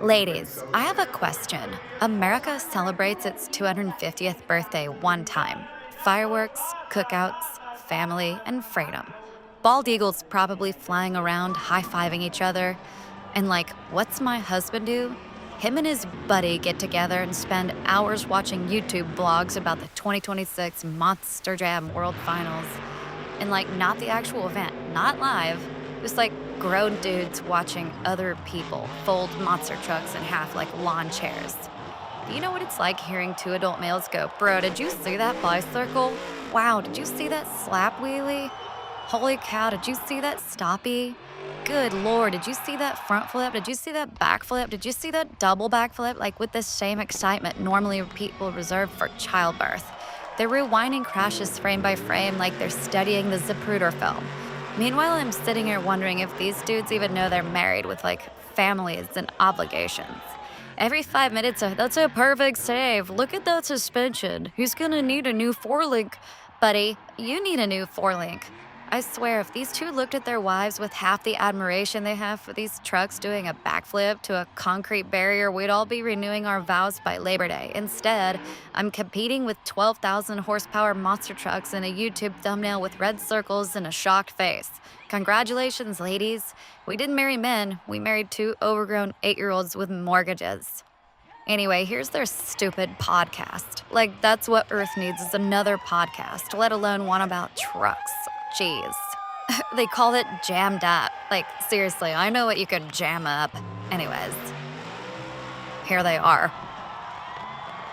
Ladies, I have a question. America celebrates its 250th birthday one time. Fireworks, cookouts, family, and freedom. Bald eagles probably flying around, high-fiving each other. And what's my husband do? Him and his buddy get together and spend hours watching YouTube vlogs about the 2026 Monster Jam World Finals. And not the actual event, not live, just grown dudes watching other people fold monster trucks in half like lawn chairs. Do you know what it's like hearing two adult males go, "Bro, did you see that bicycle? Wow, did you see that slap wheelie? Holy cow, did you see that stoppie? Good lord, did you see that front flip? Did you see that back flip? Did you see that double back flip?" With the same excitement normally people reserve for childbirth. They're rewinding crashes frame by frame like they're studying the Zapruder film. Meanwhile, I'm sitting here wondering if these dudes even know they're married with families and obligations. Every 5 minutes, that's a perfect save. Look at that suspension. He's gonna need a new forelink. Buddy, you need a new forelink. I swear, if these two looked at their wives with half the admiration they have for these trucks doing a backflip to a concrete barrier, we'd all be renewing our vows by Labor Day. Instead, I'm competing with 12,000 horsepower monster trucks in a YouTube thumbnail with red circles and a shocked face. Congratulations, ladies. We didn't marry men. We married two overgrown 8-year-olds with mortgages. Anyway, here's their stupid podcast. That's what Earth needs is another podcast, let alone one about trucks. Jeez. They call it jammed up. Seriously, I know what you could jam up. Anyways, here they are.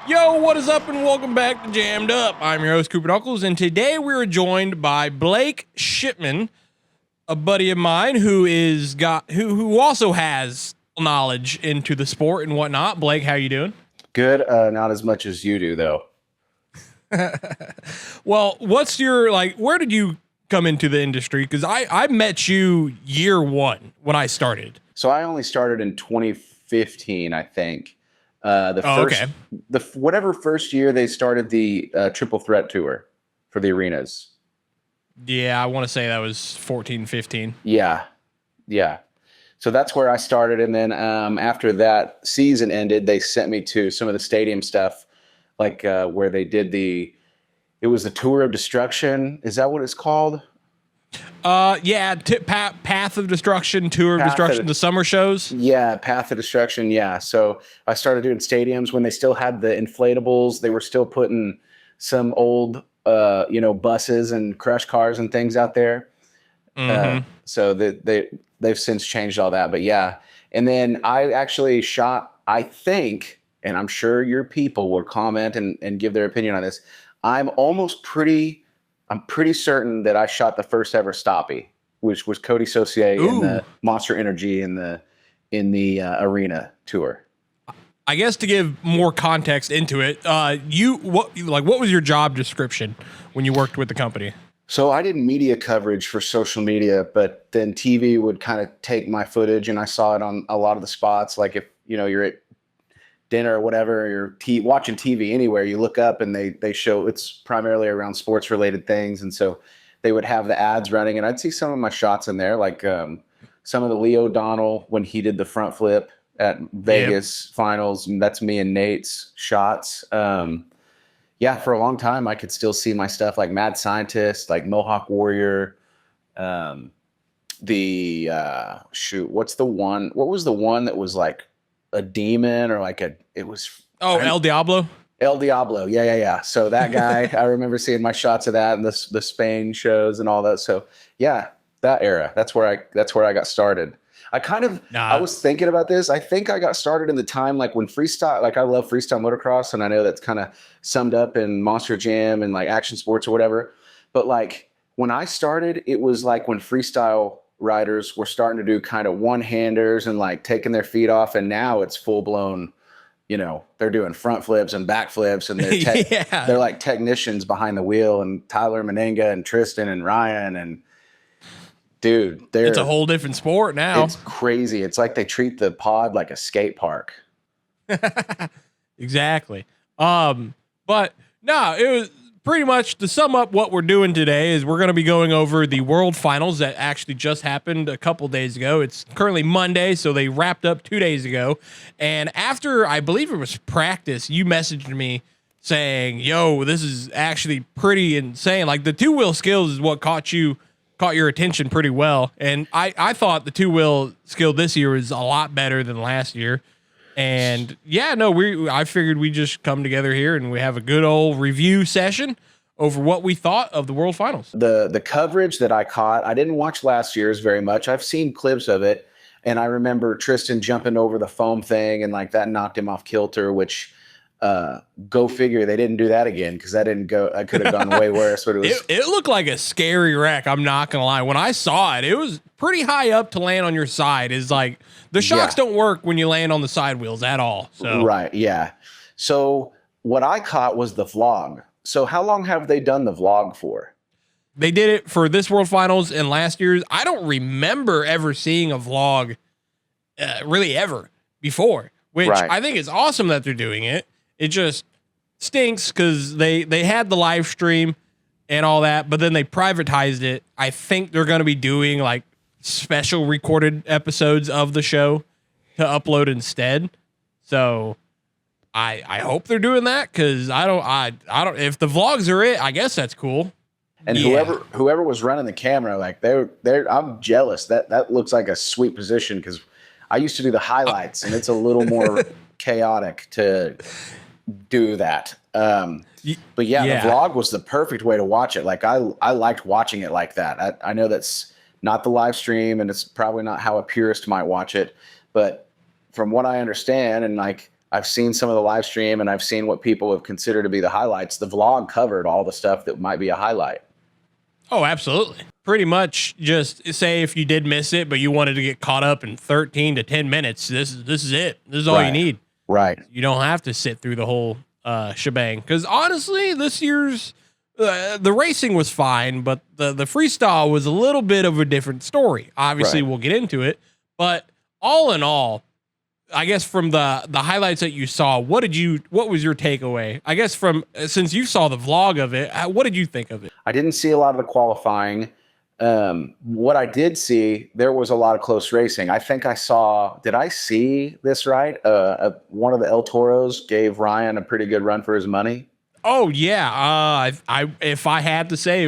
Yo, what is up and welcome back to Jammed Up. I'm your host, Cooper Knuckles, and today we're joined by Blake Shipman, a buddy of mine who also has knowledge into the sport and whatnot. Blake, how you doing? Good. Not as much as you do, though. Well, what's your, where did you come into the industry? Because I met you year one when I started. So I only started in 2015, I think. Whatever first year they started the Triple Threat Tour for the arenas. Yeah, I want to say that was 14, 15. Yeah. So that's where I started. And then after that season ended, they sent me to some of the stadium stuff, where they did it was the Tour of Destruction. Is that what it's called? Yeah, Path of Destruction, Tour of Destruction, the summer shows. Yeah, Path of Destruction, yeah. So I started doing stadiums when they still had the inflatables. They were still putting some old, buses and crush cars and things out there. Mm-hmm. So they've since changed all that. But yeah, and then I actually shot, I think, and I'm sure your people will comment and give their opinion on this. I'm pretty certain that I shot the first ever stoppie, which was Cody Saucier in the Monster Energy in the arena tour. I guess to give more context into it, what was your job description when you worked with the company? So I did media coverage for social media, but then TV would kind of take my footage, and I saw it on a lot of the spots. Like if you're at dinner or whatever, you're watching TV anywhere, you look up and they show it's primarily around sports related things. And so they would have the ads running, and I'd see some of my shots in there, some of the Leo O'Donnell when he did the front flip at Vegas finals. And that's me and Nate's shots. Yeah, for a long time, I could still see my stuff like Mad Scientist, like Mohawk Warrior. What was the one that was like a demon or El Diablo? El Diablo. Yeah. So that guy, I remember seeing my shots of that and the Spain shows and all that. So yeah, that era, that's where I got started. I was thinking about this. I think I got started in the time when freestyle, I love freestyle motocross, and I know that's kind of summed up in Monster Jam and action sports or whatever. But when I started, it was when freestyle riders were starting to do kind of one-handers and taking their feet off, and now it's full-blown, they're doing front flips and back flips, and they're like technicians behind the wheel, and Tyler Menenga and Tristan and Ryan, and dude, it's a whole different sport now. It's crazy. It's like they treat the pod like a skate park. Exactly. But no, it was pretty much to sum up what we're doing today is we're going to be going over the World Finals that actually just happened a couple days ago. It's currently Monday, so they wrapped up 2 days ago. And after, I believe it was practice, you messaged me saying, yo, this is actually pretty insane. Like the two-wheel skills is what caught your attention pretty well. And I thought the two-wheel skill this year was a lot better than last year. And yeah, no, I figured we just come together here and we have a good old review session over what we thought of the World Finals. The coverage that I caught, I didn't watch last year's very much. I've seen clips of it, and I remember Tristan jumping over the foam thing, and like that knocked him off kilter, which go figure, they didn't do that again, because that didn't go. I could have gone way worse. But it looked like a scary wreck. I'm not gonna lie. When I saw it, it was pretty high up to land on your side. Is like the shocks don't work when you land on the side wheels at all. So right, yeah. So what I caught was the vlog. So how long have they done the vlog for? They did it for this World Finals and last year's. I don't remember ever seeing a vlog really ever before, which I think is awesome that they're doing it. It just stinks because they had the live stream and all that, but then they privatized it. I think they're going to be doing like special recorded episodes of the show to upload instead. So I hope they're doing that, because I don't if the vlogs are it, I guess that's cool. And whoever was running the camera, like I'm jealous. That looks like a sweet position, because I used to do the highlights and it's a little more chaotic to do that. But yeah, the vlog was the perfect way to watch it. Like I liked watching it like that. I know that's not the live stream, and it's probably not how a purist might watch it, but from what I understand, and like I've seen some of the live stream and I've seen what people have considered to be the highlights, the vlog covered all the stuff that might be a highlight. Oh, absolutely. Pretty much just say if you did miss it, but you wanted to get caught up in 13 to 10 minutes, this is it. This is all you need. Right. You don't have to sit through the whole shebang. Because honestly, this year's the racing was fine, but the freestyle was a little bit of a different story. Obviously, we'll get into it. But all in all, I guess from the highlights that you saw, what was your takeaway? I guess since you saw the vlog of it, what did you think of it? I didn't see a lot of the qualifying. What I did see, there was a lot of close racing. I think did I see this right? One of the El Toros gave Ryan a pretty good run for his money. Oh yeah. If I had to say,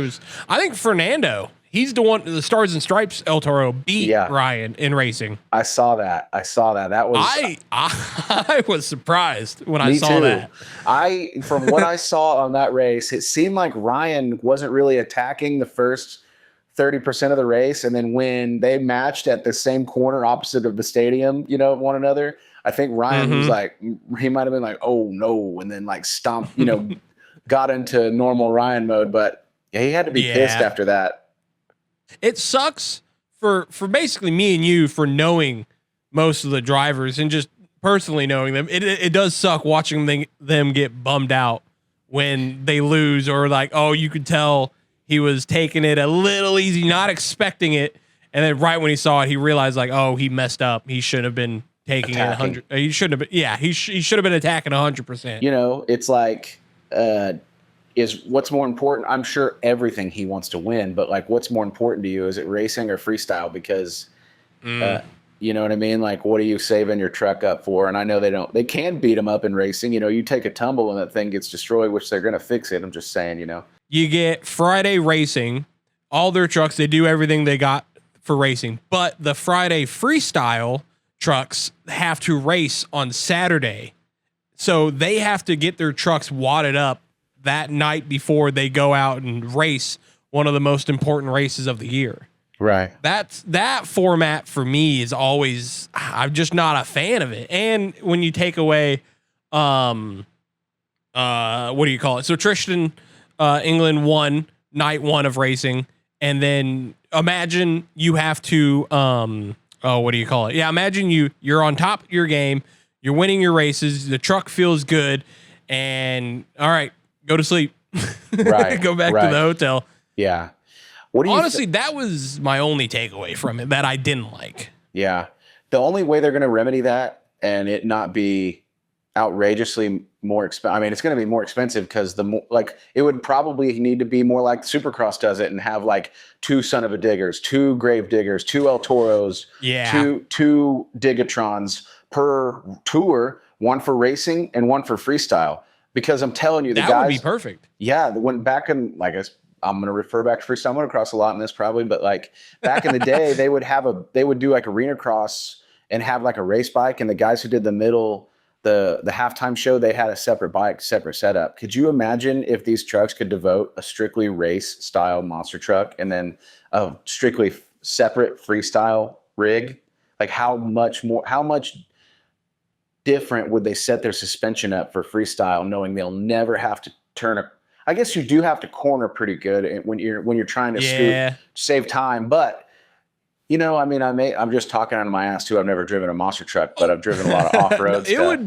I think Fernando. He's the one, the Stars and Stripes El Toro beat Ryan in racing. I saw that. That was I was surprised when I saw that. From what I saw on that race, it seemed like Ryan wasn't really attacking the first 30% of the race, and then when they matched at the same corner opposite of the stadium, one another, I think Ryan was like, he might have been like, oh no, and then like stomped, got into normal Ryan mode, but yeah, he had to be pissed after that. It sucks for basically me and you for knowing most of the drivers and just personally knowing them. It does suck watching them get bummed out when they lose, or like, oh, you could tell he was taking it a little easy, not expecting it. And then right when he saw it, he realized like, oh, he messed up. He should have been taking it 100. He shouldn't have been. Yeah, he should have been attacking 100%. It's like, is what's more important? I'm sure everything he wants to win, but like, what's more important to you? Is it racing or freestyle? Because, you know what I mean? Like, what are you saving your truck up for? And I know they can beat him up in racing. You take a tumble and that thing gets destroyed, which they're going to fix it. I'm just saying, You get Friday racing, all their trucks, they do everything they got for racing, but the Friday freestyle trucks have to race on Saturday. So they have to get their trucks wadded up that night before they go out and race one of the most important races of the year. Right. That format for me is always, I'm just not a fan of it. And when you take away, what do you call it? So Tristan, England won night one of racing. And then imagine you have to, what do you call it? Yeah. Imagine you're on top of your game. You're winning your races. The truck feels good. And all right, go to sleep. Right. Go back to the hotel. Yeah. Honestly, that was my only takeaway from it that I didn't like. Yeah. The only way they're going to remedy that and it not be outrageously more expensive. I mean, it's going to be more expensive because the more, like, it would probably need to be more like Supercross does it and have like 2 Son of a Diggers, 2 Grave Diggers, 2 El Toros, Yeah. two Digatrons per tour, one for racing and one for freestyle. Because I'm telling you, the That guys would be perfect. Yeah, when back in, like, I'm going to refer back to freestyle motocross a lot in this probably, but like back in the day, they would do like arena cross and have like a race bike, and the guys who did the middle, the halftime show, they had a separate bike, separate setup. Could you imagine if these trucks could devote a strictly race style monster truck and then a strictly separate freestyle rig? Like how much different would they set their suspension up for freestyle, knowing they'll never have to turn a, I guess you do have to corner pretty good when you're trying to save time, but you know, I mean, I'm just talking out of my ass too. I've never driven a monster truck, but I've driven a lot of off-road stuff.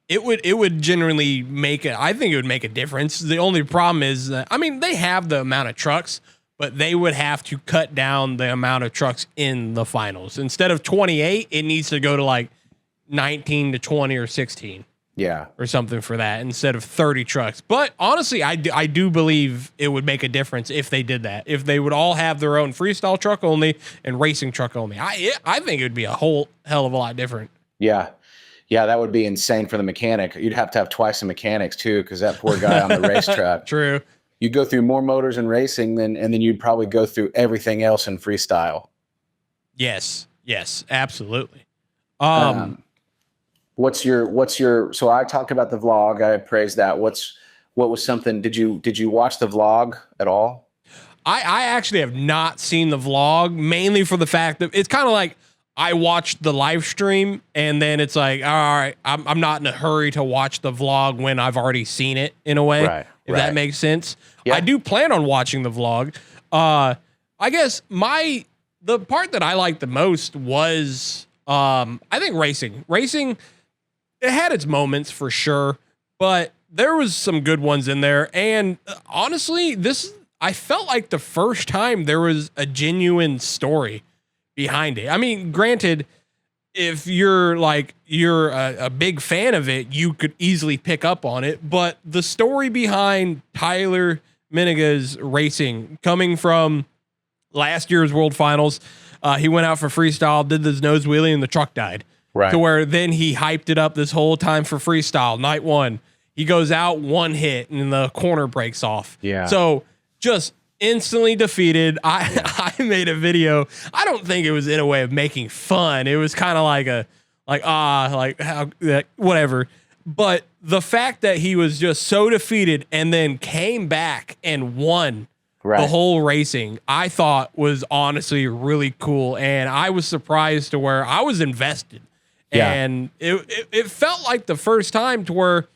It would generally make it. I think it would make a difference. The only problem is that, I mean, they have the amount of trucks, but they would have to cut down the amount of trucks in the finals. Instead of 28, it needs to go to like 19 to 20 or 16. Yeah. Or something for that instead of 30 trucks. But honestly, I do believe it would make a difference if they did that. If they would all have their own freestyle truck only and racing truck only. I think it would be a whole hell of a lot different. Yeah. Yeah, that would be insane for the mechanic. You'd have to have twice the mechanics too, because that poor guy on the racetrack. True. You go through more motors in racing and then you'd probably go through everything else in freestyle. Yes. Yes, absolutely. What's your so I talked about the vlog, I praised that. What was something, did you watch the vlog at all? I actually have not seen the vlog, mainly for the fact that it's kind of like I watched the live stream and then it's like, all right, I'm not in a hurry to watch the vlog when I've already seen it, in a way, if that makes sense. Yeah. I do plan on watching the vlog. I guess the part that I liked the most was I think racing. It had its moments for sure, but there was some good ones in there. And honestly, I felt like the first time there was a genuine story behind it. I mean, granted, if you're a big fan of it, you could easily pick up on it. But the story behind Tyler Miniga's racing, coming from last year's World Finals, he went out for freestyle, did this nose wheelie, and the truck died. Right. To where then he hyped it up this whole time for freestyle. Night one, he goes out, one hit, and the corner breaks off. Yeah. So just instantly defeated. I made a video. I don't think it was in a way of making fun. It was kind of like whatever. But the fact that he was just so defeated and then came back and won the whole racing, I thought was honestly really cool. And I was surprised to where I was invested. Yeah. And it felt like the first time to where,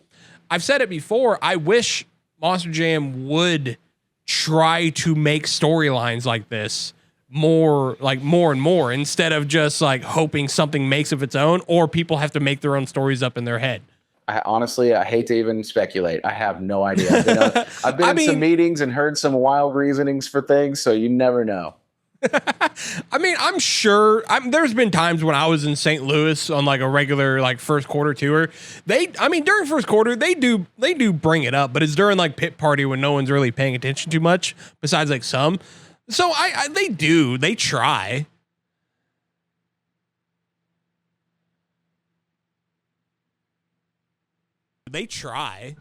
I've said it before, I wish Monster Jam would try to make storylines like this more and more, instead of just like hoping something makes of its own or people have to make their own stories up in their head. I hate to even speculate. I have no idea. I've been in some meetings and heard some wild reasonings for things, so you never know. I mean, I'm sure there's been times when I was in St. Louis on like a regular like first quarter tour. During first quarter, they do bring it up, but it's during like pit party when no one's really paying attention too much besides like some. So they try. They try.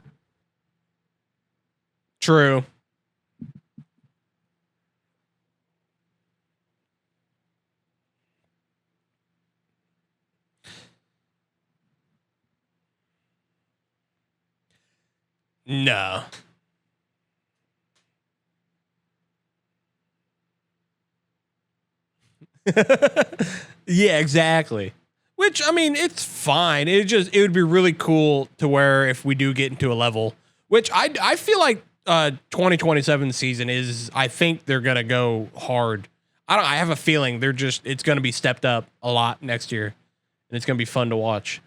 True. No. Yeah, exactly. Which, I mean, it's fine. It would be really cool to where if we do get into a level, which I feel like 2027 season is, I think they're going to go hard. I have a feeling it's going to be stepped up a lot next year, and it's going to be fun to watch.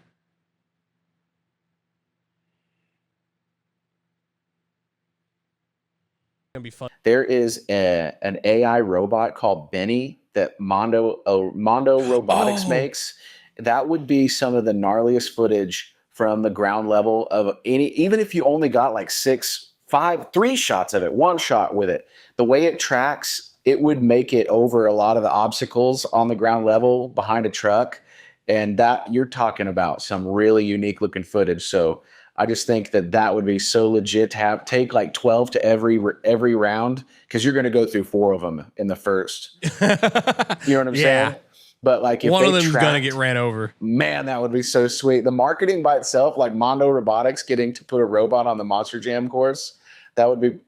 Gonna be fun. There is an AI robot called Benny that Mondo Robotics makes. That would be some of the gnarliest footage from the ground level of any, even if you only got like 3 shots of it, 1 shot with it, the way it tracks, it would make it over a lot of the obstacles on the ground level behind a truck. And that, you're talking about some really unique looking footage. So I just think that would be so legit to take like 12 to every round, because you're going to go through 4 of them in the first. You know what I'm saying? But like if one of them is tracked, going to get ran over. Man, that would be so sweet. The marketing by itself, like Mondo Robotics getting to put a robot on the Monster Jam course, that would be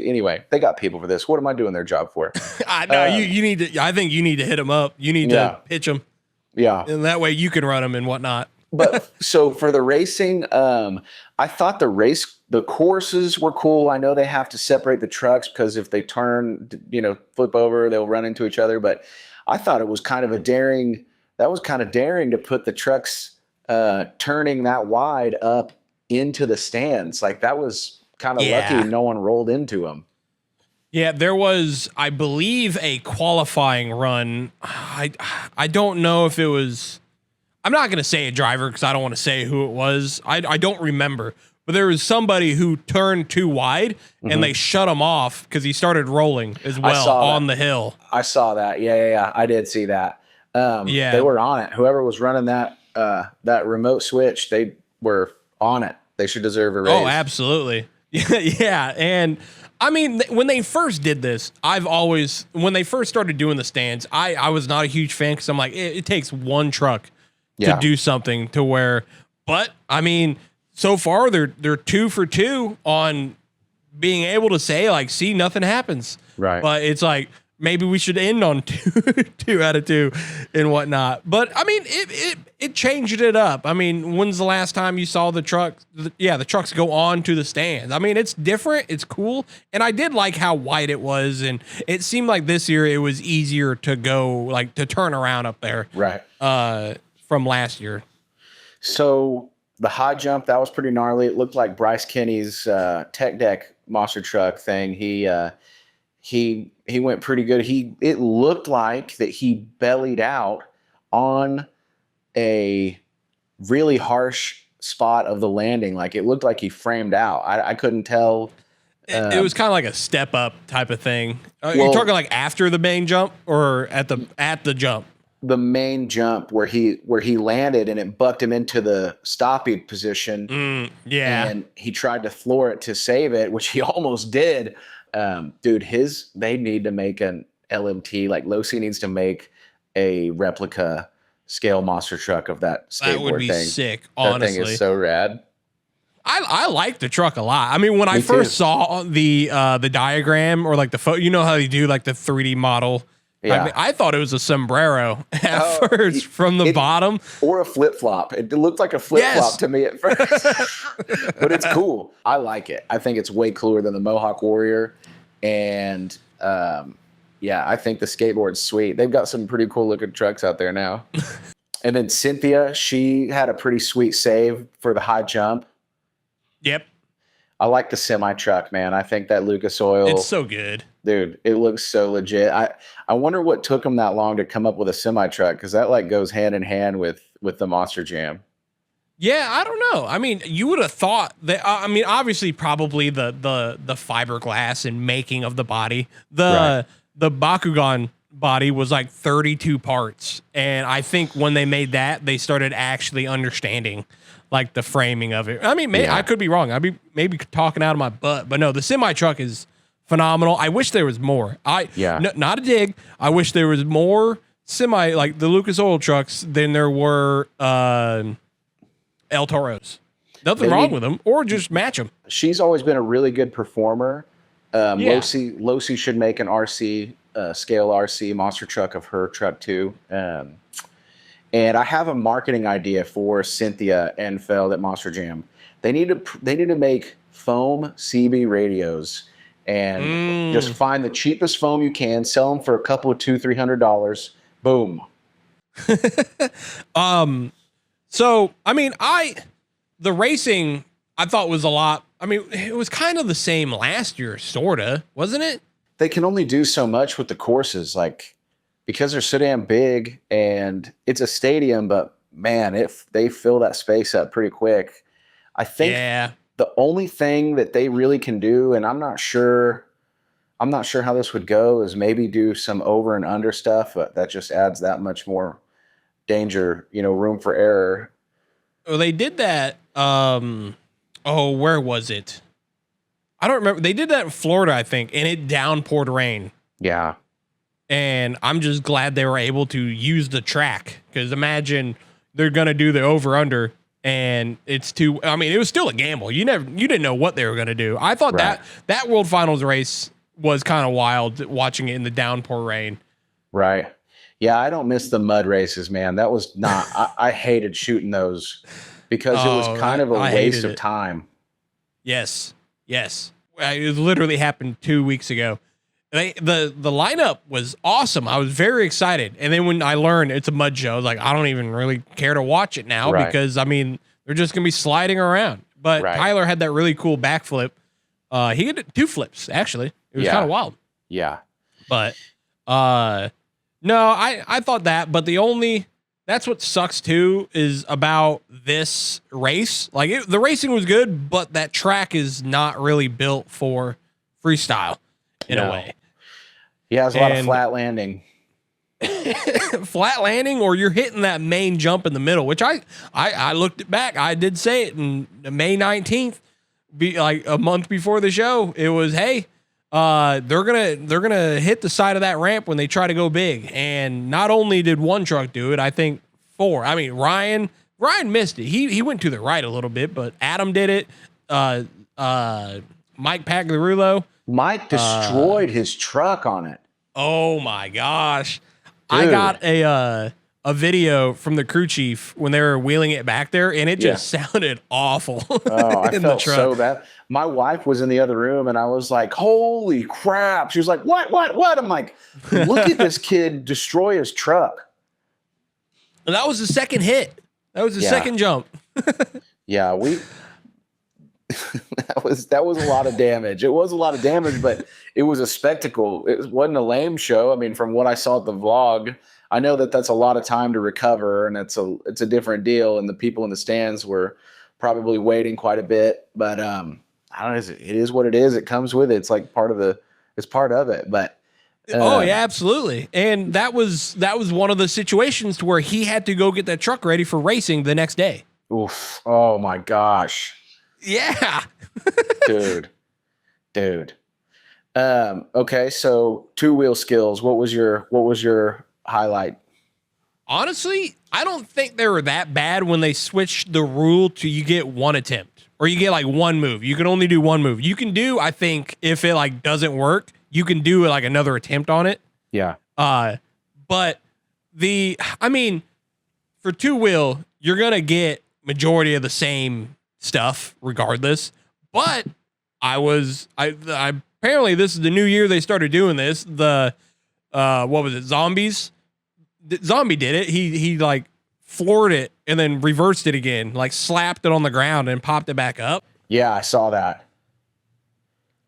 anyway. They got people for this. What am I doing their job for? I know you need to. I think you need to hit them up. You need to pitch them. Yeah, and that way you can run them and whatnot. But so for the racing, I thought the courses were cool. I know they have to separate the trucks because if they turn, flip over, they'll run into each other. But I thought it was kind of daring to put the trucks turning that wide up into the stands. Like that was kind of lucky no one rolled into them. Yeah, there was, I believe, a qualifying run. I don't know if it was, I'm not going to say a driver because I don't want to say who it was. I don't remember. But there was somebody who turned too wide and they shut him off because he started rolling as well on the hill. I saw that. Yeah. I did see that. They were on it. Whoever was running that remote switch, they were on it. They should deserve a raise. Oh, absolutely. Yeah. And I mean, when they first did this, when they first started doing the stands, I was not a huge fan because I'm like, it takes 1 truck to do something to where, but I mean, so far they're 2 for 2 on being able to say like, see, nothing happens. Right. But it's like, maybe we should end on 2 out of 2 and whatnot. But I mean, it changed it up. I mean, when's the last time you saw the trucks go on to the stands? I mean, it's different. It's cool. And I did like how wide it was. And it seemed like this year it was easier to go, like to turn around up there. Right. From last year. So the high jump, that was pretty gnarly. It looked like Bryce Kenny's tech deck monster truck thing. He went pretty good. It looked like that he bellied out on a really harsh spot of the landing. Like it looked like he framed out. I couldn't tell. It was kind of like a step up type of thing. You're talking like after the main jump or at the jump? The main jump where he landed and it bucked him into the stopping position. And he tried to floor it to save it, which he almost did. Dude, they need to make an LMT. Like Losi needs to make a replica scale monster truck of that skateboard thing. That would be sick, honestly. That thing is so rad. I like the truck a lot. I mean, when I first saw the diagram or like the photo, you know how they do like the 3D model. Yeah. I thought it was a sombrero at first from the bottom. Or a flip-flop. It looked like a flip-flop to me at first. But it's cool. I like it. I think it's way cooler than the Mohawk Warrior. And I think the skateboard's sweet. They've got some pretty cool looking trucks out there now. And then Cynthia, she had a pretty sweet save for the high jump. Yep. I like the semi-truck, man. I think that Lucas Oil. It's so good. Dude, it looks so legit. I wonder what took them that long to come up with a semi-truck, because that like goes hand in hand with the Monster Jam. Yeah, I don't know. I mean, you would have thought that. I mean, obviously, probably the fiberglass and making of the body. The Bakugan body was like 32 parts, and I think when they made that, they started actually understanding like the framing of it. I mean, I could be wrong. I'd be maybe talking out of my butt, but no, the semi truck is phenomenal. I wish there was more. Not a dig. I wish there was more semi like the Lucas Oil trucks than there were El Toros. Nothing wrong with them, or just match them. She's always been a really good performer. Losi should make an RC scale RC monster truck of her truck too. And I have a marketing idea for Cynthia and Feld at Monster Jam. They need to make foam CB radios and just find the cheapest foam you can, sell them for a couple of $200-$300. Boom. So I mean, the racing I thought was a lot. I mean, it was kind of the same last year, sorta, wasn't it? They can only do so much with the courses, like because they're so damn big and it's a stadium, but man, if they fill that space up pretty quick. I think the only thing that they really can do, and I'm not sure how this would go, is maybe do some over and under stuff, but that just adds that much more danger, room for error. Well, they did that. Where was it? I don't remember. They did that in Florida, I think, and it downpoured rain. Yeah. And I'm just glad they were able to use the track, because imagine they're going to do the over under and it's too, I mean, it was still a gamble. You didn't know what they were going to do. I thought that World Finals race was kind of wild, watching it in the downpour rain. Right. Yeah. I don't miss the mud races, man. That was not, I hated shooting those because it was kind of a waste of time. Yes. It literally happened 2 weeks ago. The lineup was awesome. I was very excited. And then when I learned it's a mud show, I was like, I don't even really care to watch it now because, I mean, they're just going to be sliding around. But Tyler had that really cool backflip. He had 2 flips, actually. It was kind of wild. Yeah. But no, I thought that. But that's what sucks, too, is about this race. Like, the racing was good, but that track is not really built for freestyle in a way. Yeah, it's a lot of flat landing. Flat landing, or you're hitting that main jump in the middle, which I looked it back. I did say it in May 19th, like a month before the show. It was, hey, they're gonna hit the side of that ramp when they try to go big. And not only did one truck do it, I think 4. I mean, Ryan missed it. He went to the right a little bit, but Adam did it. Mike Pagliarulo. Mike destroyed his truck on it. Oh my gosh. Dude. I got a video from the crew chief when they were wheeling it back there, and it just sounded awful. Oh, I felt so bad. My wife was in the other room, and I was like, holy crap. She was like, what? I'm like, look at this kid destroy his truck. And that was the second hit. That was the second jump. Yeah, that was a lot of damage. It was a lot of damage, but it was a spectacle. It wasn't a lame show. I mean, from what I saw at the vlog, I know that that's a lot of time to recover, and it's a different deal. And the people in the stands were probably waiting quite a bit. But I don't know. It is what it is. It comes with it. It's like part of it. But oh yeah, absolutely. And that was one of the situations to where he had to go get that truck ready for racing the next day. Oof. Oh my gosh. Yeah. Dude. Okay, so 2-wheel skills. What was your highlight? Honestly, I don't think they were that bad when they switched the rule to you get one attempt, or you get like one move. You can only do one move. You can do, I think, if it like doesn't work, you can do like another attempt on it. Yeah. But for 2-wheel, you're going to get majority of the same stuff regardless. But apparently this is the new year they started doing this. The what was it? Zombies. Zombie did it. He like floored it and then reversed it again, like slapped it on the ground and popped it back up. Yeah, I saw that.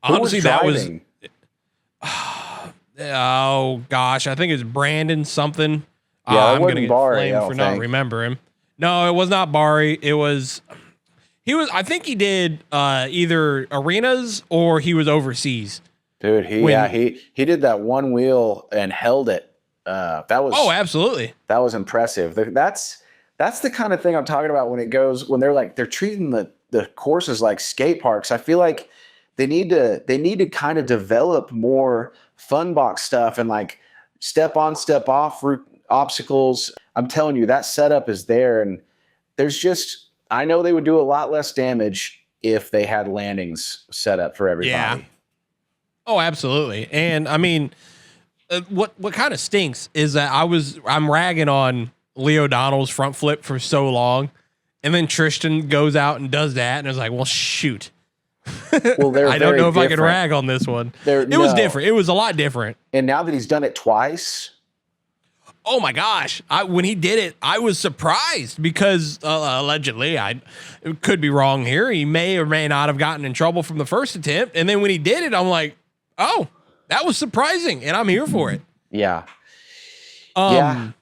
Honestly, that was oh gosh, I think it's Brandon something. Yeah, I'm gonna get flamed for not remembering. No, it was not Bari. I think he did either arenas or he was overseas. Dude, he did that one wheel and held it. Absolutely. That was impressive. That's the kind of thing I'm talking about when they're treating the courses like skate parks. I feel like they need to kind of develop more fun box stuff and like step on, step off route obstacles. I'm telling you, that setup is there, and I know they would do a lot less damage if they had landings set up for everybody. Yeah. Oh, absolutely. And I mean, what kind of stinks is that I'm ragging on Leo Donnell's front flip for so long, and then Tristan goes out and does that, and it's like, well, shoot. Well, I don't know if I can rag on this one. It was different. It was a lot different. And now that he's done it twice. Oh my gosh. When he did it, I was surprised because allegedly, I could be wrong here. He may or may not have gotten in trouble from the first attempt. And then when he did it, I'm like, oh, that was surprising. And I'm here for it. Yeah. Yeah.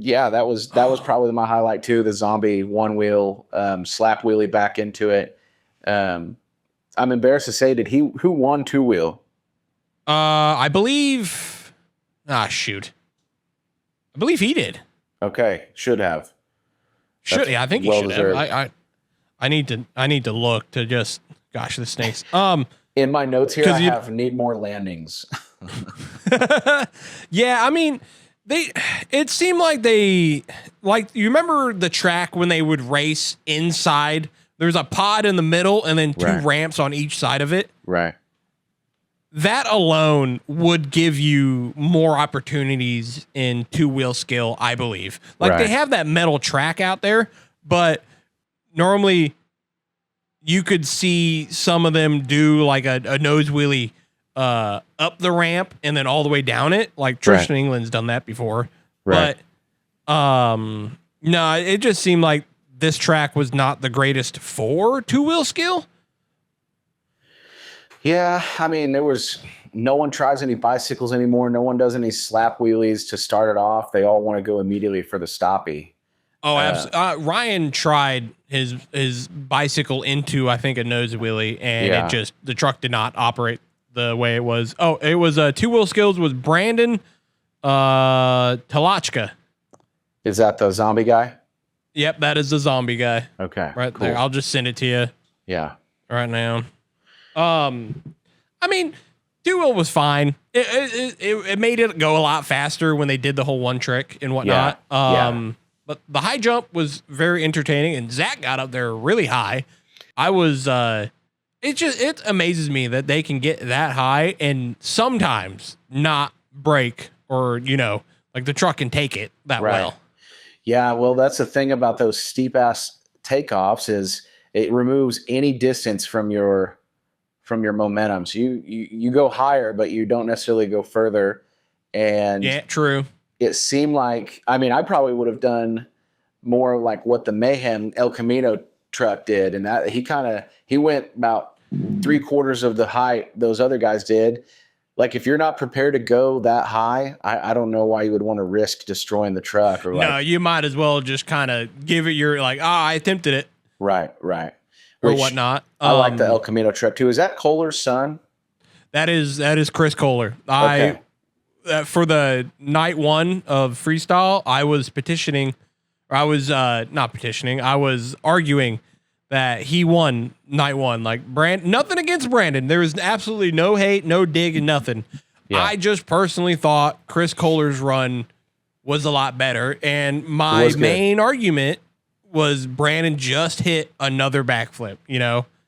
Yeah, that was probably my highlight too. The zombie one wheel slap wheelie back into it. Um, I'm embarrassed to say, who won two wheel? I believe. Ah, shoot. I believe he did. Okay, should have. Yeah, I think he should have. I need to look to just. Gosh, this stinks. In my notes here, I have need more landings. Yeah, I mean, it seemed like you remember the track when they would race inside? There's a pod in the middle and then two ramps on each side of it. Right. That alone would give you more opportunities in two-wheel skill, I believe. Like they have that metal track out there, but normally you could see some of them do like a nose wheelie up the ramp and then all the way down it. Like Tristan England's done that before. Right. But no, it just seemed like this track was not the greatest for two-wheel skill. Yeah, I mean, no one tries any bicycles anymore. No one does any slap wheelies to start it off. They all want to go immediately for the stoppie. Oh, absolutely. Ryan tried his bicycle into, I think, a nose wheelie, and the truck did not operate the way it was. Oh, it was two-wheel skills was Brandon Talachka. Is that the zombie guy? Yep, that is the zombie guy. Okay, right cool. There. I'll just send it to you. Yeah, right now. I mean, two-wheel was fine. It made it go a lot faster when they did the whole one trick and whatnot. But the high jump was very entertaining, and Zach got up there really high. I was, it amazes me that they can get that high and sometimes not break or, like the truck can take it that well. Yeah, well, that's the thing about those steep-ass takeoffs is it removes any distance from your momentum. So you go higher, but you don't necessarily go further. And yeah, true. It seemed like, I mean, I probably would have done more like what the Mayhem El Camino truck did. And that he went about 3/4 of the height those other guys did. Like, if you're not prepared to go that high, I don't know why you would want to risk destroying the truck. Or no, you might as well just kind of give it your, like, I attempted it. Right. Or whatnot. I like the El Camino truck too. Is that Kohler's son? That is Chris Kohler. Okay. For the night one of Freestyle, I was petitioning, or I was not petitioning. I was arguing that he won night one. Like nothing against Brandon. There was absolutely no hate, no dig, and nothing. Yeah. I just personally thought Chris Kohler's run was a lot better, and my main argument was Brandon just hit another backflip,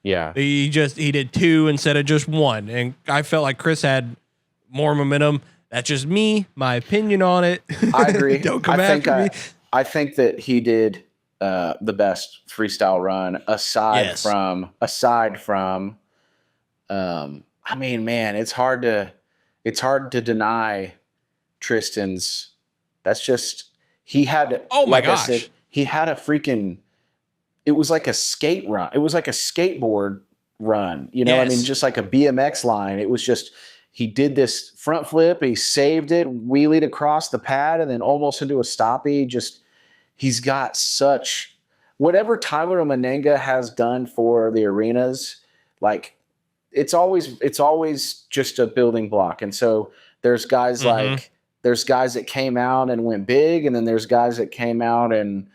Yeah. He did two instead of just one. And I felt like Chris had more momentum. That's just me, my opinion on it. I agree. Don't come after me. I think that he did the best freestyle run aside from I mean, man, it's hard to deny Tristan's. That's just, he had, oh my gosh. I said, he had a freaking, it was like a skate run. It was like a skateboard run, what I mean? Just like a BMX line. It was just, he did this front flip, he saved it, wheelied across the pad, and then almost into a stoppie. He's got such, whatever Tyler Manenga has done for the arenas, like it's always just a building block. And so there's guys there's guys that came out and went big, and then there's guys that came out and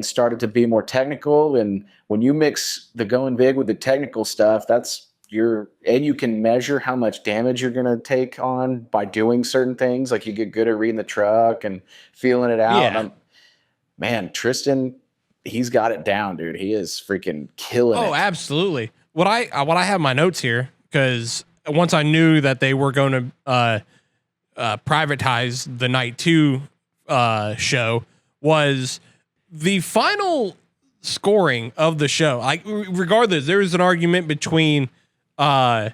started to be more technical. And when you mix the going big with the technical stuff, and you can measure how much damage you're going to take on by doing certain things. Like you get good at reading the truck and feeling it out. Yeah. Man, Tristan, he's got it down, dude. He is freaking killing it. Oh, absolutely. What I have in my notes here, because once I knew that they were going to privatize the night 2 show, was the final scoring of the show. Like, regardless, there was an argument between the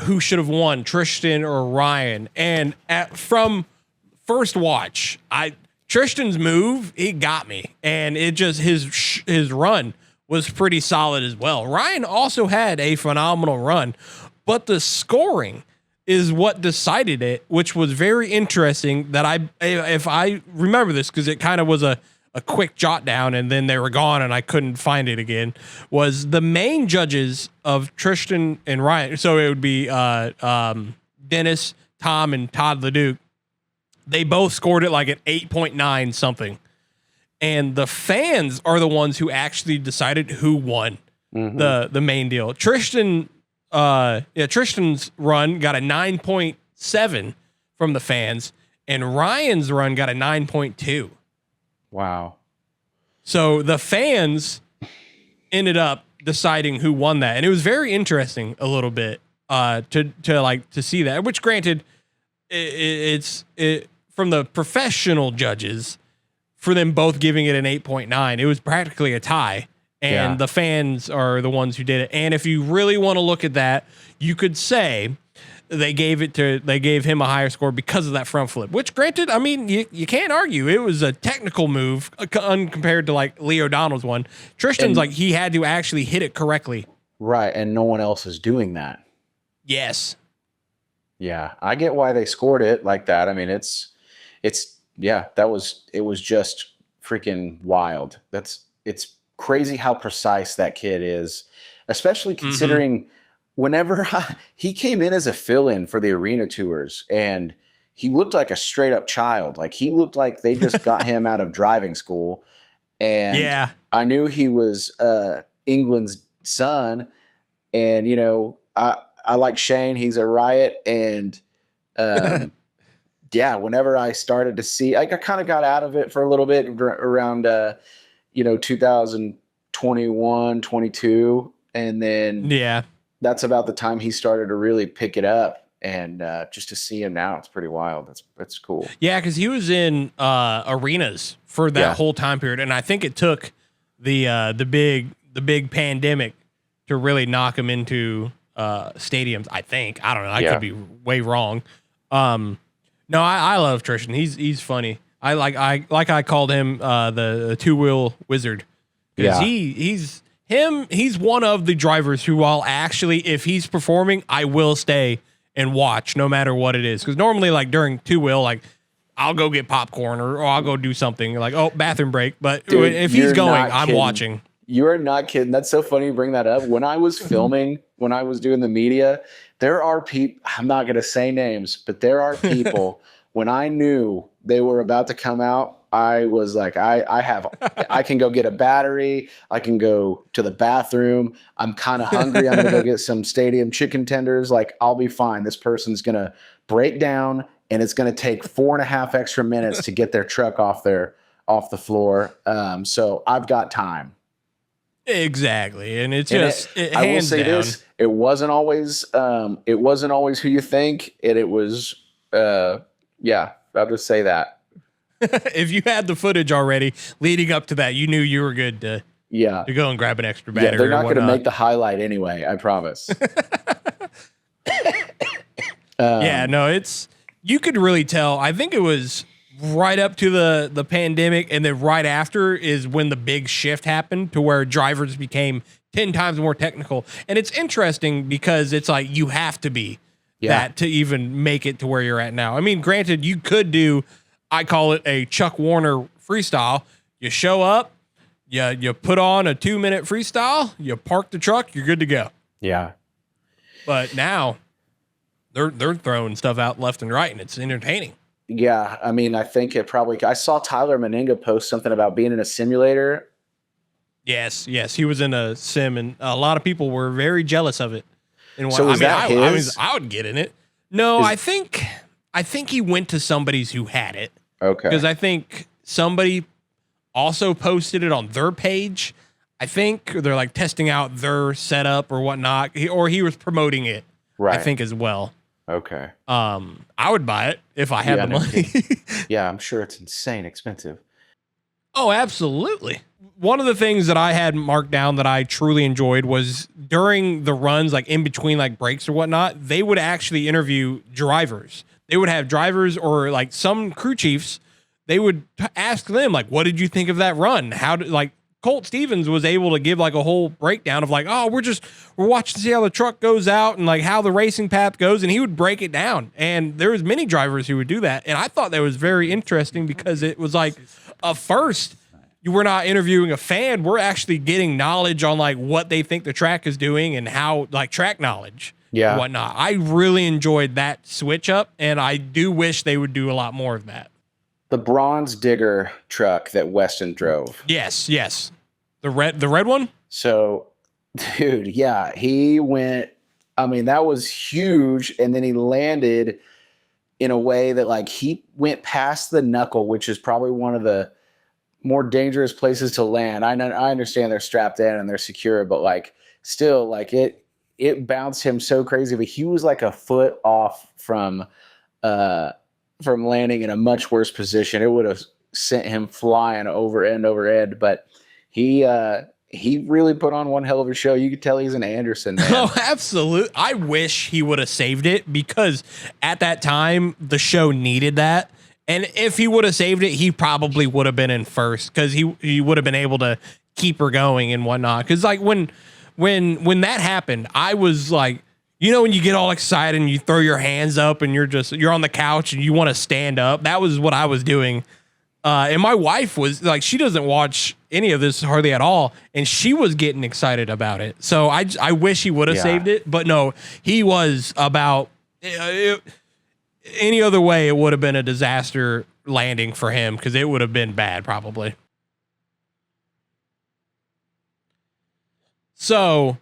who should have won, Tristan or Ryan, and from first watch, Tristan's move, it got me, and it just his run was pretty solid as well. Ryan also had a phenomenal run, but the scoring, is what decided it, which was very interesting. That if I remember this, because it kind of was a quick jot down and then they were gone and I couldn't find it again, was the main judges of Tristan and Ryan. So it would be Dennis, Tom, and Todd LeDuc. They both scored it like an 8.9 something. And the fans are the ones who actually decided who won the main deal. Tristan's run got a 9.7 from the fans, and Ryan's run got a 9.2. Wow. So the fans ended up deciding who won that. And it was very interesting a little bit to see that, which granted it's from the professional judges, for them both giving it an 8.9, it was practically a tie. And the fans are the ones who did it. And if you really want to look at that, you could say they gave him a higher score because of that front flip, which granted, I mean, you can't argue. It was a technical move compared to like Lee O'Donnell's one. Tristan's he had to actually hit it correctly. Right. And no one else is doing that. Yes. Yeah. I get why they scored it like that. I mean, it was just freaking wild. It's crazy how precise that kid is, especially considering whenever he came in as a fill-in for the arena tours, and he looked like a straight up child. Like he looked like they just got him out of driving school. And I knew he was England's son. And, you know, I like Shane, he's a riot. And whenever I started to see, I kind of got out of it for a little bit around 2021, 22. And then that's about the time he started to really pick it up. And just to see him now, it's pretty wild. That's cool. Yeah, because he was in arenas for that whole time period, and I think it took the big pandemic to really knock him into stadiums. I think, I don't know. I could be way wrong. No, I love Tristan. He's funny. I called him the two-wheel wizard, because he's one of the drivers who, I'll actually, if he's performing, I will stay and watch no matter what it is. Because normally, like during two-wheel, like I'll go get popcorn or I'll go do something like, oh, bathroom break. But dude, if he's going, I'm watching. You are not kidding. That's so funny you bring that up. When I was filming, when I was doing the media, there are people, I'm not going to say names, but there are people, when I knew they were about to come out, I was like, I can go get a battery. I can go to the bathroom. I'm kind of hungry. I'm going to go get some stadium chicken tenders. Like, I'll be fine. This person's going to break down, and it's going to take 4.5 extra minutes to get their truck off the floor. So I've got time. Exactly. And it's I will say this, it wasn't always who you think. And it was, I'll just say that. If you had the footage already leading up to that, you knew you were good to go and grab an extra battery. Yeah, they're not going to make the highlight anyway, I promise. You could really tell. I think it was right up to the pandemic, and then right after is when the big shift happened to where drivers became 10 times more technical. And it's interesting because it's like you have to be that to even make it to where you're at now. I mean, granted, you could do, I call it a Chuck Warner freestyle. You show up, you put on a 2-minute freestyle, you park the truck, you're good to go. Yeah. But now they're throwing stuff out left and right, and it's entertaining. Yeah, I mean, I think I saw Tyler Meninga post something about being in a simulator. Yes, he was in a sim, and a lot of people were very jealous of it. And so I would get in it. No, I think he went to somebody's who had it. Okay. Because I think somebody also posted it on their page. I think they're like testing out their setup or whatnot, or he was promoting it. Right. I think as well. Okay. I would buy it if I had the money. Yeah, I'm sure it's insane expensive. Oh, absolutely. One of the things that I had marked down that I truly enjoyed was during the runs, like in between like breaks or whatnot, they would actually interview drivers. They would have drivers or like some crew chiefs. They would ask them like, what did you think of that run? Colt Stevens was able to give like a whole breakdown of like, oh, we're watching to see how the truck goes out and like how the racing path goes. And he would break it down. And there was many drivers who would do that. And I thought that was very interesting because it was like, first, we're not interviewing a fan. We're actually getting knowledge on like what they think the track is doing and how like track knowledge and whatnot. I really enjoyed that switch up. And I do wish they would do a lot more of that. The bronze digger truck that Weston drove. Yes. The red one? So, dude, yeah, he went, I mean, that was huge. And then he landed in a way that like he went past the knuckle, which is probably one of the more dangerous places to land. I understand they're strapped in and they're secure, but like still like it bounced him so crazy, but he was like a foot off from landing in a much worse position. It would have sent him flying over end, but he really put on one hell of a show. You could tell he's an Anderson, man. Oh, absolutely. I wish he would have saved it because at that time the show needed that. And if he would have saved it, he probably would have been in first because he would have been able to keep her going and whatnot. Because like when that happened, I was like, you know, when you get all excited and you throw your hands up and you're on the couch and you want to stand up. That was what I was doing. And my wife was like, she doesn't watch any of this hardly at all. And she was getting excited about it. So I wish he would have saved it. But no, he was about any other way. It would have been a disaster landing for him because it would have been bad probably. So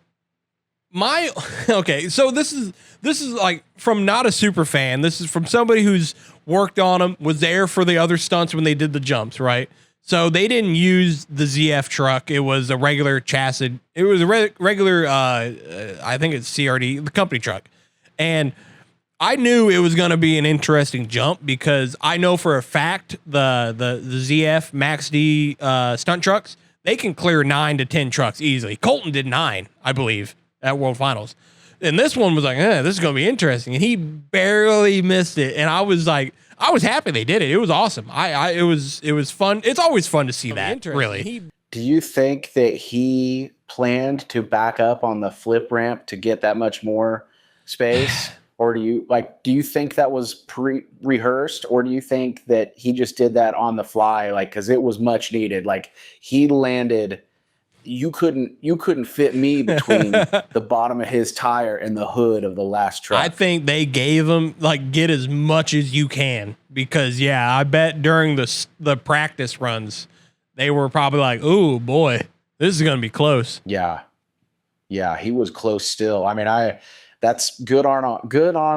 so this is like from not a super fan. This is from somebody who's worked on them, was there for the other stunts when they did the jumps, right? So they didn't use the ZF truck. It was a regular chassis. It was a regular, I think it's CRD, the company truck. And I knew it was going to be an interesting jump because I know for a fact the ZF Max D stunt trucks, they can clear 9 to 10 trucks easily. Colton did 9, I believe, at World Finals. And this one was like, this is going to be interesting. And he barely missed it. And I was like, I was happy they did it. It was awesome. It was fun. It's always fun to see that, really. Do you think that he planned to back up on the flip ramp to get that much more space? Or do you think that was pre-rehearsed, or do you think that he just did that on the fly, like, because it was much needed? Like he landed, you couldn't fit me between the bottom of his tire and the hood of the last truck. I think they gave him like get as much as you can because I bet during the practice runs they were probably like, oh boy, this is gonna be close. Yeah, he was close still. I mean, that's good on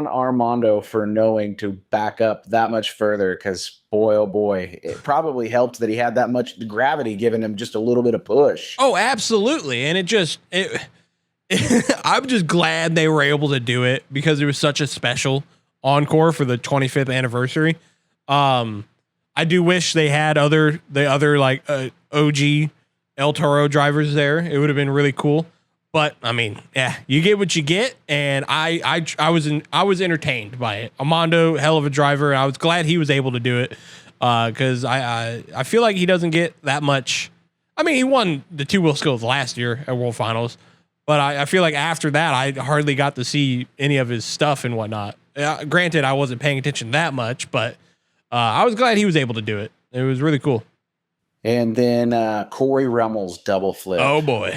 Armando for knowing to back up that much further because boy, oh boy, it probably helped that he had that much gravity giving him just a little bit of push. Oh, absolutely. And I'm just glad they were able to do it because it was such a special encore for the 25th anniversary. I do wish they had the other like OG El Toro drivers there. It would have been really cool. But I mean, you get what you get, and I was entertained by it. Armando, hell of a driver. I was glad he was able to do it because I feel like he doesn't get that much. I mean, he won the 2-wheel skills last year at World Finals, but I feel like after that, I hardly got to see any of his stuff and whatnot. Granted, I wasn't paying attention that much, but I was glad he was able to do it. It was really cool. And then Corey Rummel's double flip. Oh boy.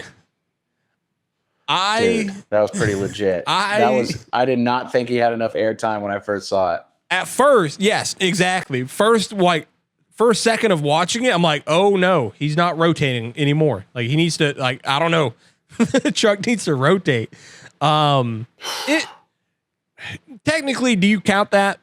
Dude, that was pretty legit. I did not think he had enough airtime when I first saw it. At first, yes, exactly. First second of watching it, I'm like, oh no, he's not rotating anymore. Like he needs to, like, I don't know. The truck needs to rotate. Technically, do you count that?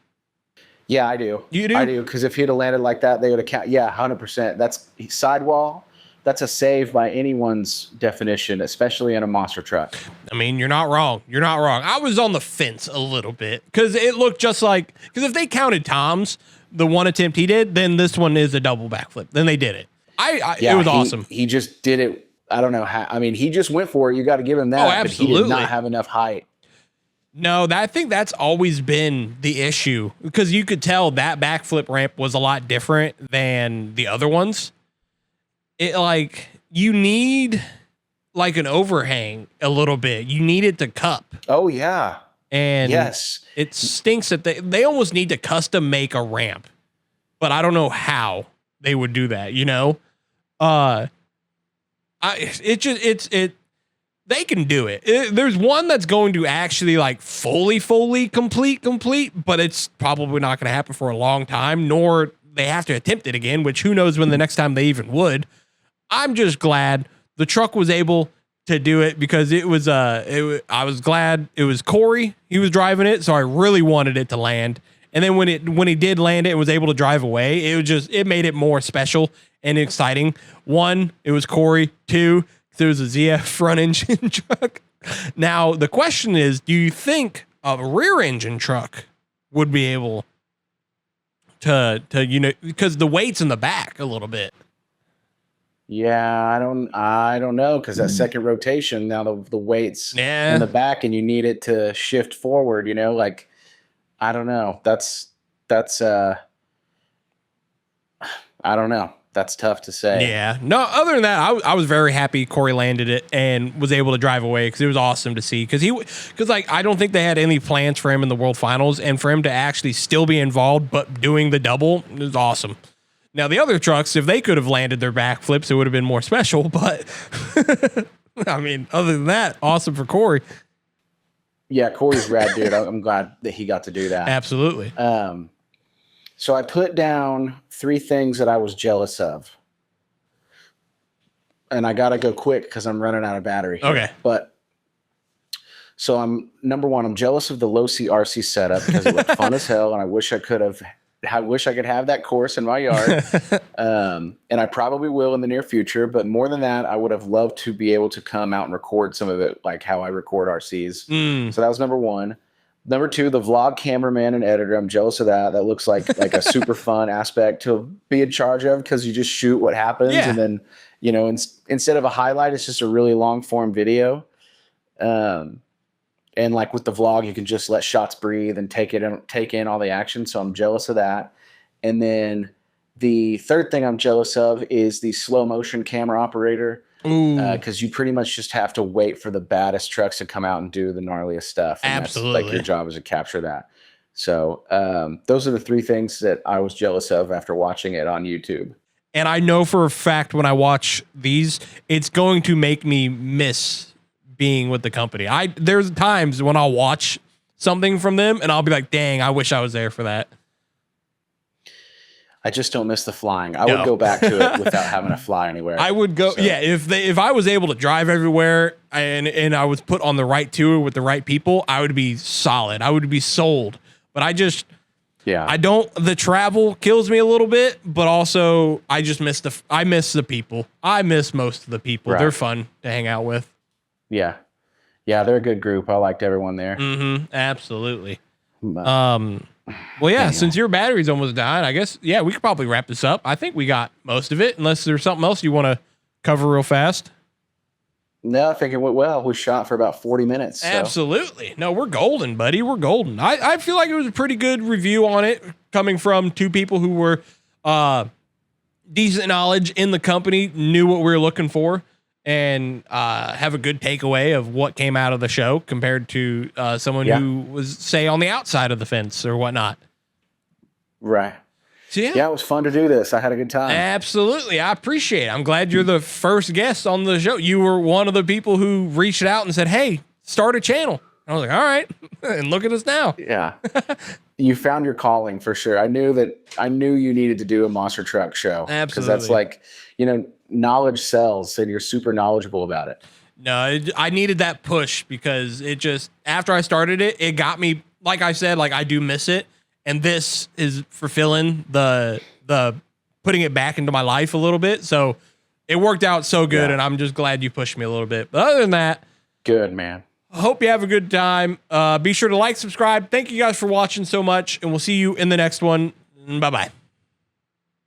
Yeah, I do. You do? I do, because if he'd have landed like that, they would have counted. Yeah, 100%. That's sidewall. That's a save by anyone's definition, especially in a monster truck. I mean, you're not wrong. You're not wrong. I was on the fence a little bit because it looked just like, because if they counted Tom's, the one attempt he did, then this one is a double backflip. Then they did it. It was awesome. He just did it. I don't know how. I mean, he just went for it. You got to give him that. Oh, absolutely. But he did not have enough height. No, I think that's always been the issue because you could tell that backflip ramp was a lot different than the other ones. It like you need like an overhang a little bit. You need it to cup. Oh yeah. And yes, it stinks that they almost need to custom make a ramp, but I don't know how they would do that. They can do it. There's one that's going to actually like fully complete, but it's probably not going to happen for a long time, nor they have to attempt it again, which who knows when the next time they even would. I'm just glad the truck was able to do it because I was glad it was Corey. He was driving it. So I really wanted it to land. And then when he did land it and was able to drive away, it made it more special and exciting. 1, it was Corey. 2, there was a ZF front engine truck. Now, the question is, do you think a rear engine truck would be able to because the weight's in the back a little bit? Yeah, I don't know, because that second rotation, now the weight's in the back and you need it to shift forward, like, I don't know. That's I don't know. That's tough to say. Yeah. No, other than that, I was very happy Corey landed it and was able to drive away because it was awesome to see. Because like I don't think they had any plans for him in the World Finals, and for him to actually still be involved but doing the double is awesome. Now the other trucks, if they could have landed their backflips, it would have been more special. But I mean, other than that, awesome for Corey. Yeah, Corey's rad, dude. I'm glad that he got to do that. Absolutely. So I put down 3 things that I was jealous of. And I got to go quick because I'm running out of battery. Okay. But so number 1, I'm jealous of the low C RC setup because it looked fun as hell. And I wish I could have that course in my yard. And I probably will in the near future. But more than that, I would have loved to be able to come out and record some of it, like how I record RCs. So that was number 1. Number 2, the vlog cameraman and editor. I'm jealous of that. That looks like a super fun aspect to be in charge of because you just shoot what happens. Yeah. And then, instead of a highlight, it's just a really long form video. And like with the vlog, you can just let shots breathe and take in all the action. So I'm jealous of that. And then the third thing I'm jealous of is the slow motion camera operator. Because you pretty much just have to wait for the baddest trucks to come out and do the gnarliest stuff. And absolutely. That's like your job is to capture that. So those are the 3 things that I was jealous of after watching it on YouTube. And I know for a fact when I watch these, it's going to make me miss being with the company. There's times when I'll watch something from them and I'll be like, dang, I wish I was there for that. I just don't miss the flying. I would go back to it without having to fly anywhere. I would go. So. Yeah. If I was able to drive everywhere and I was put on the right tour with the right people, I would be solid. I would be sold. But the travel kills me a little bit, but also I just miss I miss the people. I miss most of the people. Right. They're fun to hang out with. Yeah. Yeah. They're a good group. I liked everyone there. Absolutely. Well, yeah, since your battery's almost dying, I guess, we could probably wrap this up. I think we got most of it, unless there's something else you want to cover real fast. No, I think it went well. We shot for about 40 minutes. So. Absolutely. No, we're golden, buddy. We're golden. I feel like it was a pretty good review on it, coming from 2 people who were decent knowledge in the company, knew what we were looking for, and have a good takeaway of what came out of the show compared to someone who was, say, on the outside of the fence or whatnot. Right. So, yeah, it was fun to do this. I had a good time. Absolutely. I appreciate it. I'm glad you're the first guest on the show. You were one of the people who reached out and said, hey, start a channel. I was like, all right. And look at us now. Yeah. You found your calling for sure. I knew you needed to do a monster truck show. Absolutely. Because that's like, knowledge sells and you're super knowledgeable about it. No, I needed that push because it just, after I started it, it got me, like I said, like I do miss it. And this is fulfilling the putting it back into my life a little bit. So it worked out so good. And I'm just glad you pushed me a little bit. But other than that, good, man. I hope you have a good time. Be sure to like, subscribe. Thank you guys for watching so much. And we'll see you in the next one. Bye-bye.